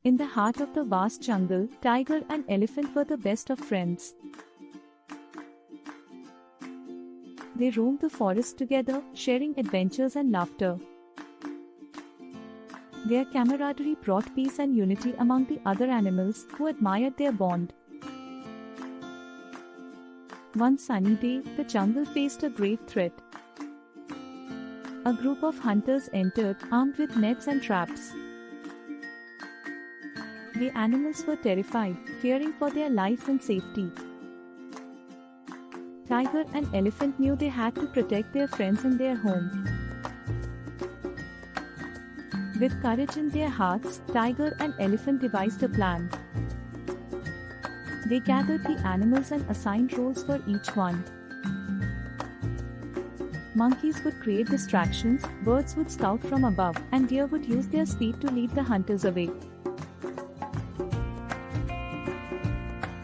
In the heart of the vast jungle, tiger and elephant were the best of friends. They roamed the forest together, sharing adventures and laughter. Their camaraderie brought peace and unity among the other animals, who admired their bond. One sunny day, the jungle faced a grave threat. A group of hunters entered, armed with nets and traps. The animals were terrified, fearing for their lives and safety. Tiger and elephant knew they had to protect their friends and their home. With courage in their hearts, tiger and elephant devised a plan. They gathered the animals and assigned roles for each one. Monkeys would create distractions, birds would scout from above, and deer would use their speed to lead the hunters away.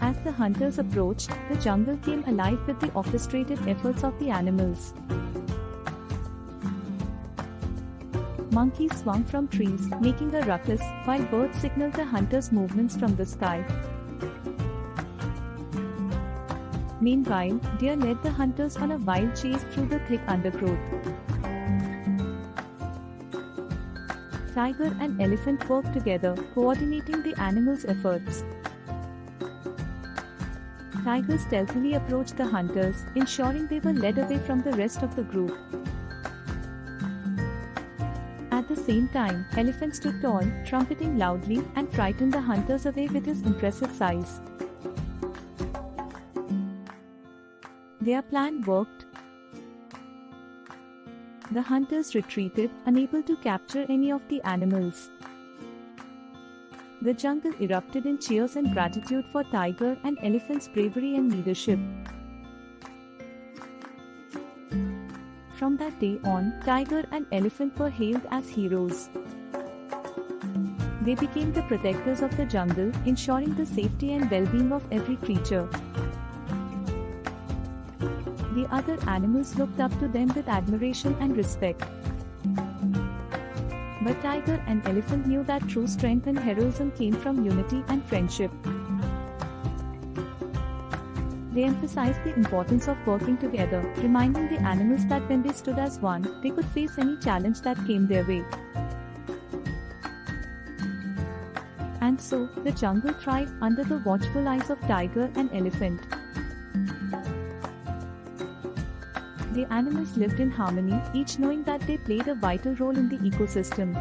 As the hunters approached, the jungle came alive with the orchestrated efforts of the animals. Monkeys swung from trees, making a ruckus, while birds signaled the hunters' movements from the sky. Meanwhile, deer led the hunters on a wild chase through the thick undergrowth. Tiger and elephant worked together, coordinating the animals' efforts. Tiger stealthily approached the hunters, ensuring they were led away from the rest of the group. At the same time, elephant stood tall, trumpeting loudly, and frightened the hunters away with his impressive size. Their plan worked. The hunters retreated, unable to capture any of the animals. The jungle erupted in cheers and gratitude for tiger and elephant's bravery and leadership. From that day on, tiger and elephant were hailed as heroes. They became the protectors of the jungle, ensuring the safety and well-being of every creature. The other animals looked up to them with admiration and respect. But tiger and elephant knew that true strength and heroism came from unity and friendship. They emphasized the importance of working together, reminding the animals that when they stood as one, they could face any challenge that came their way. And so, the jungle thrived under the watchful eyes of tiger and elephant. The animals lived in harmony, each knowing that they played a vital role in the ecosystem.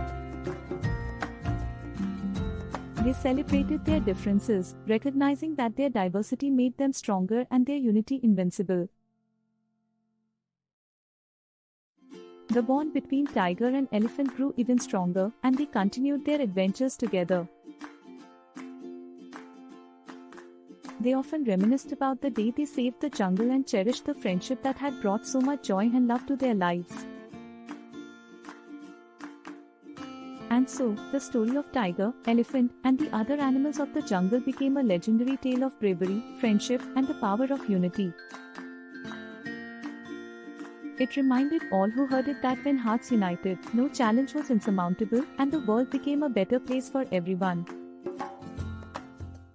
They celebrated their differences, recognizing that their diversity made them stronger and their unity invincible. The bond between tiger and elephant grew even stronger, and they continued their adventures together. They often reminisced about the day they saved the jungle and cherished the friendship that had brought so much joy and love to their lives. And so, the story of tiger, elephant, and the other animals of the jungle became a legendary tale of bravery, friendship, and the power of unity. It reminded all who heard it that when hearts united, no challenge was insurmountable, and the world became a better place for everyone.